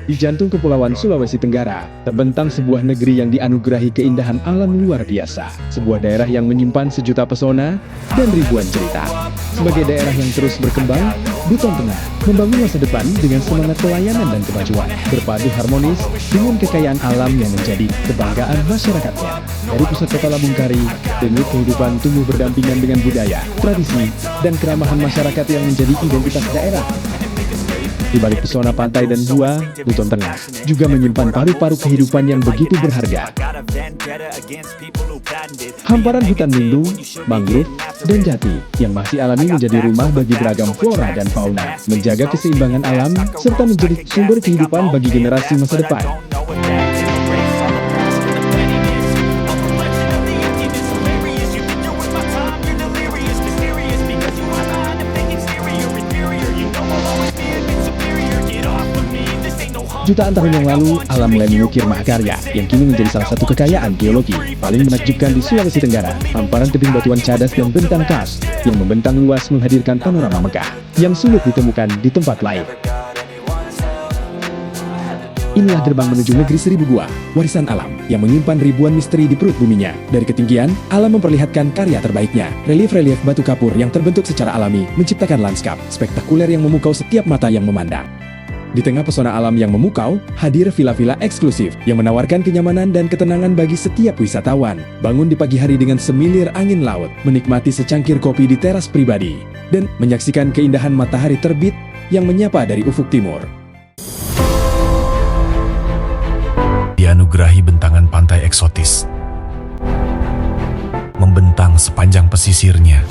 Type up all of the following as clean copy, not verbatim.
Di jantung Kepulauan Sulawesi Tenggara, terbentang sebuah negeri yang dianugerahi keindahan alam luar biasa. Sebuah daerah yang menyimpan sejuta pesona dan ribuan cerita. Sebagai daerah yang terus berkembang, Buton Tengah membangun masa depan dengan semangat pelayanan dan kemajuan, berpadu harmonis dengan kekayaan alam yang menjadi kebanggaan masyarakatnya. Dari pusat kota Labungkari, denyut kehidupan tumbuh berdampingan dengan budaya, tradisi, dan keramahan masyarakat yang menjadi identitas daerah. Di balik pesona pantai dan gua, Buton Tengah juga menyimpan paru-paru kehidupan yang begitu berharga. Hamparan hutan lindung, mangrove, dan jati yang masih alami menjadi rumah bagi beragam flora dan fauna, menjaga keseimbangan alam, serta menjadi sumber kehidupan bagi generasi masa depan. Jutaan tahun yang lalu, alam mulai mengukir mahakarya yang kini menjadi salah satu kekayaan geologi paling menakjubkan di Sulawesi Tenggara. Hamparan tebing batuan cadas dan bentang kars yang membentang luas menghadirkan panorama megah yang sulit ditemukan di tempat lain. Inilah gerbang menuju negeri seribu gua, warisan alam yang menyimpan ribuan misteri di perut buminya. Dari ketinggian, alam memperlihatkan karya terbaiknya. Relief-relief batu kapur yang terbentuk secara alami menciptakan lanskap spektakuler yang memukau setiap mata yang memandang. Di tengah pesona alam yang memukau, hadir villa-villa eksklusif yang menawarkan kenyamanan dan ketenangan bagi setiap wisatawan. Bangun di pagi hari dengan semilir angin laut, menikmati secangkir kopi di teras pribadi, dan menyaksikan keindahan matahari terbit yang menyapa dari ufuk timur. Dianugerahi bentangan pantai eksotis, membentang sepanjang pesisirnya.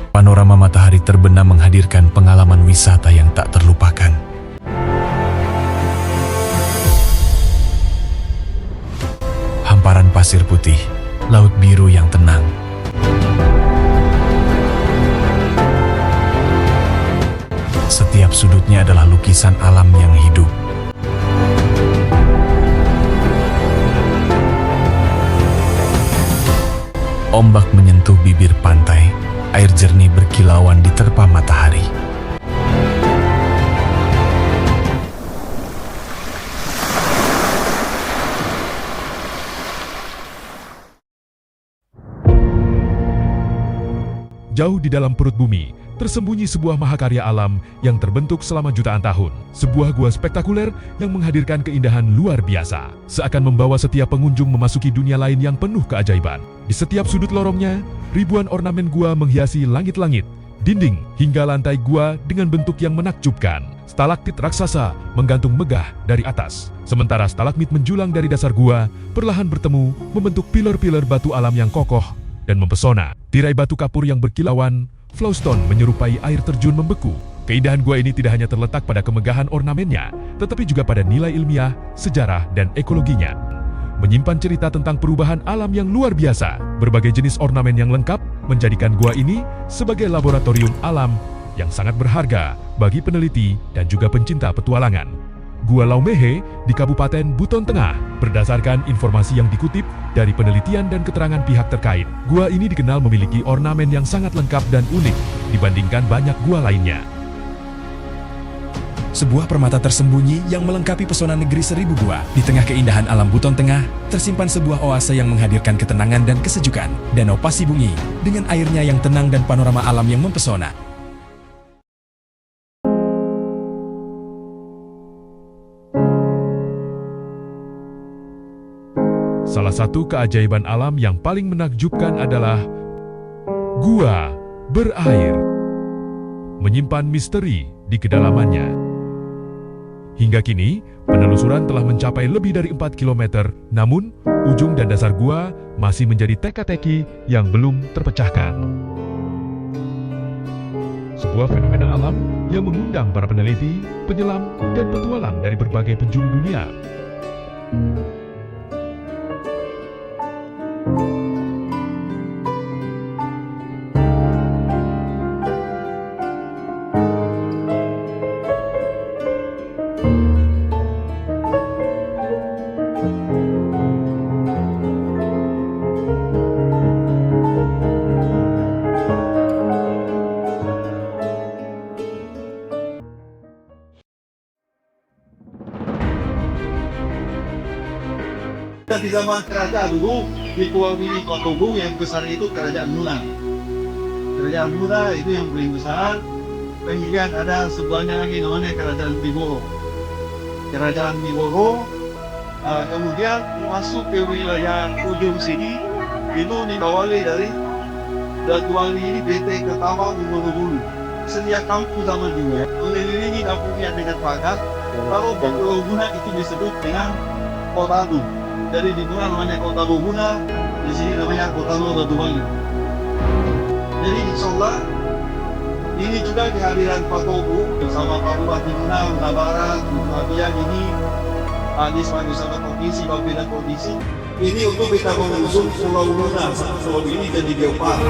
Panorama matahari terbenam menghadirkan pengalaman wisata yang tak terlupakan. Hamparan pasir putih, laut biru yang tenang. Setiap sudutnya adalah lukisan alam yang hidup. Ombak menyentuh bibir pantai. Air jernih berkilauan diterpa matahari. Jauh di dalam perut bumi, tersembunyi sebuah mahakarya alam yang terbentuk selama jutaan tahun. Sebuah gua spektakuler yang menghadirkan keindahan luar biasa, seakan membawa setiap pengunjung memasuki dunia lain yang penuh keajaiban. Di setiap sudut lorongnya, ribuan ornamen gua menghiasi langit-langit, dinding hingga lantai gua dengan bentuk yang menakjubkan. Stalaktit raksasa menggantung megah dari atas, sementara stalagmit menjulang dari dasar gua, perlahan bertemu membentuk pilar-pilar batu alam yang kokoh dan mempesona. Tirai batu kapur yang berkilauan, flowstone menyerupai air terjun membeku. Keindahan gua ini tidak hanya terletak pada kemegahan ornamennya, tetapi juga pada nilai ilmiah, sejarah, dan ekologinya. Menyimpan cerita tentang perubahan alam yang luar biasa. Berbagai jenis ornamen yang lengkap menjadikan gua ini sebagai laboratorium alam yang sangat berharga bagi peneliti dan juga pencinta petualangan. Gua Laumehe di Kabupaten Buton Tengah. Berdasarkan informasi yang dikutip dari penelitian dan keterangan pihak terkait, gua ini dikenal memiliki ornamen yang sangat lengkap dan unik dibandingkan banyak gua lainnya. Sebuah permata tersembunyi yang melengkapi pesona negeri seribu gua. Di tengah keindahan alam Buton Tengah, tersimpan sebuah oase yang menghadirkan ketenangan dan kesejukan. Danau Pasibungi, dengan airnya yang tenang dan panorama alam yang mempesona. Salah satu keajaiban alam yang paling menakjubkan adalah gua berair. Menyimpan misteri di kedalamannya. Hingga kini, penelusuran telah mencapai lebih dari 4 km, namun ujung dan dasar gua masih menjadi teka-teki yang belum terpecahkan. Sebuah fenomena alam yang mengundang para peneliti, penyelam, dan petualang dari berbagai penjuru dunia. Dan di zaman kerajaan dulu di Pulau Gili Togo yang besar itu kerajaan Muna. Kerajaan Muna itu yang paling besar. Kemudian ada sebelahnya lagi namanya kerajaan Biboro. Kerajaan Biboro kemudian masuk ke wilayah ujung sini itu dikawali dari Datuan ini BT Ketawang Bulu. Setiap kampung zaman dulu mengelilingi kampungnya dengan pagar. Lalu Pulau Muna itu disebut dengan Kota Lu. Jadi di Muna namanya Kota Lubuna, di sini namanya Kota Datuan. Jadi insya Allah ini juga kehadiran Pak Togo bersama Pak Bupati Muna, Muna Barat, Muna Biak ini sebagai bersama provinsi, Bapeda provinsi. Ini untuk kita mengusung Pulau Muna, Pulau ini jadi geopark.